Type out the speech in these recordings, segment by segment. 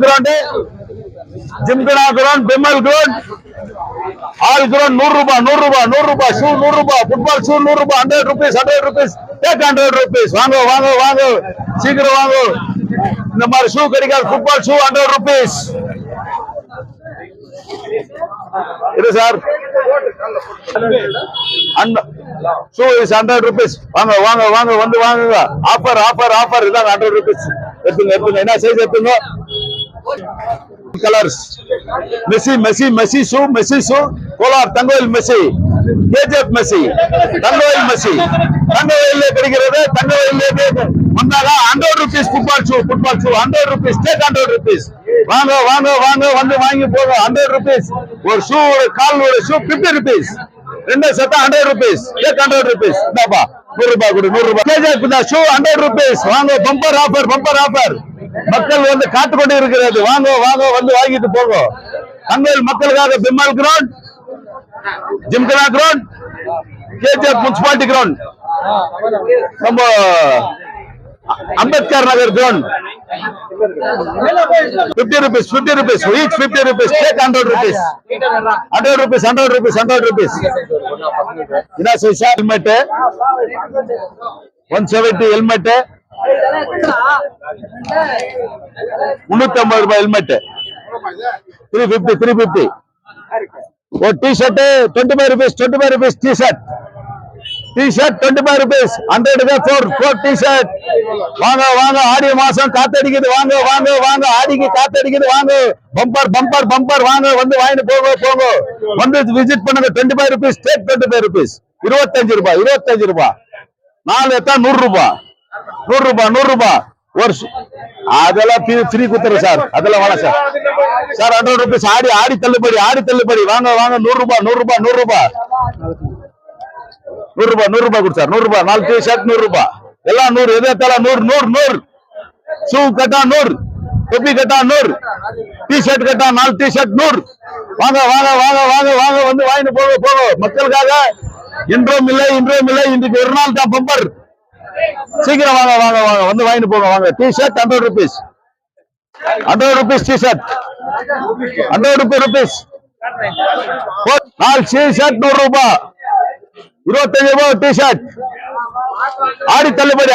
ground, Gymkhana ground, Bimal ground, all ground 100 rupees, shoe 100 rupees, football shoe 100 rupees, 100 rupees, take 100 rupees. வாங்க சீக்கிரம் வாங்க. இந்த மாதிரி shoe கிடைக்காது. Football shoe 100 rupees. இது சார் ஷூ இஸ் 100 rupees. வாங்க வந்து வாங்குங்க. ஆஃபர் இதான் 100 rupees. எடுத்துங்க என்ன சைஸ் எடுத்துங்க. Colours Messi shoe Kolar Thangavel Messi KGF Messi Thangavel Messi Thangavel கிடைக்கிறது. தங்கவேல் வந்தாங்க 100 rupees football shoe 100 rupees, take 100 rupees. வாங்க வந்து வாங்கி போங்க. 100 rupees ஒரு ஷூ, ஒரு கால் ஒரு ஷூ 50 rupees. ரெண்டு செட்டா 100 rupees, டேக் 100 rupees. இந்தாப்பா 100 ரூபாய் கொடு 100 ரூபாய். KGF shoe 100 rupees. வாங்க பம்பர் ஆஃபர். மக்கள் வந்து காத்து கொண்டு இருக்கிறது. வாங்க வந்து வாங்கிட்டு போங்க. தங்கவேல் மக்களுக்காக Bimal ground, gymkhana ground, KGF municipality ground, நம்ம Ambedkar Nagar ground 50 rupees, each 50 rupees, take 100 rupees. 100 rupees. என்ன சைஸ் ஹெல்மெட் 170 ஹெல்மெட் 350 ரூபாய் ஹெல்மெட் 350. ஒரு T-shirt 25 rupees T-shirt 25 rupees. 100 4 T-shirt. வாங்க ஆடி மாசம் காத்தடிக்குது. வாங்க ஆடிக்கு காத்தடிக்குது. வாங்க பம்பர் வாங்க வந்து வாங்கிட்டு போங்க. வந்து விசிட் பண்ணுங்க. 25 rupees, டேக் 25 rupees. 25 ரூபாய். 4 எத்தா 100 ரூபாய். ஒரு அதெல்லாம் ஃப்ரீ குத்துறேன் சார். அதெல்லாம் வேணாம் சார் 100 rupees. ஆடி தள்ளுபடி. வாங்க 100 ரூபாய். 100 ரூபாய் கொடு சார். 100 ரூபாய். 4 டி-ஷர்ட் 100 ரூபாய். எல்லாம் 100. எது எத்தாலும் 100. ஷூ கட்டா 100, தொப்பி கட்டா 100, டி-ஷர்ட் கட்டா 4 டி-ஷர்ட் 100. வாங்க வந்து வாங்கிட்டு போங்க. மக்களுக்காக இன்றும் இல்லை இன்றைக்கு ஒரு நாள் தான் பம்பர். சீக்கிரம் வாங்க வந்து வாங்கிட்டு போங்க. வாங்க T-shirt 100 rupees. 100 rupees T-shirt 100 rupees. 4 T-shirt 100 ரூபாய். 25 ரூபாய் டி-ஷர்ட். ஆடி தள்ளுபடி.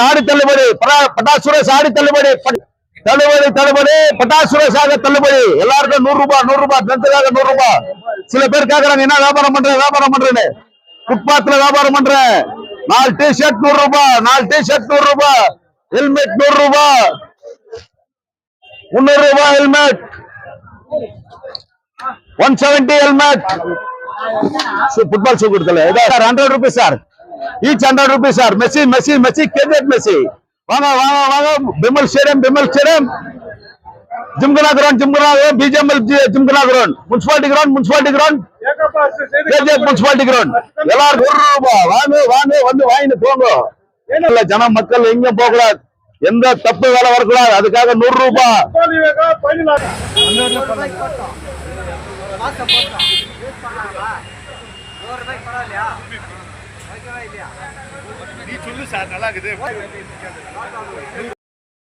பட்டாசு சுரேஷ் ஆடி தள்ளுபடி. பட்டாசு சுரேஷாக தள்ளுபடி. எல்லாருக்கும் 100 ரூபாய். டென்த்துக்காக 100 ரூபாய். சில பேர் கேட்கறாங்க என்ன வியாபாரம் பண்றேன்னு. ஃபுட்பாத்ல வியாபாரம் பண்றேன். 4 டி-ஷர்ட் 100 ரூபாய். ஹெல்மெட் 100 ரூபாய். 300 ரூபாய் ஹெல்மெட். 170 ஹெல்மெட். ஃபுட்பால் ஷூ கொடுக்கல. 100 rupees sir. Each 100 rupees sir. Messi KGF Messi. வாங்க Bimal stadium, gymkhana ground, BGML gymkhana ground, municipality ground, KGF municipality ground. எல்லாரும் 100 ரூபாய். வாங்க வந்து வாங்கிட்டு போங்க. ஜனம் மக்கள் எங்கேயும் போக கூடாது. எந்த தப்பு வேலை வரக்கூடாது. அதுக்காக 100 ரூபாய். நீ சொல்லு சார், நல்லா இருக்குது.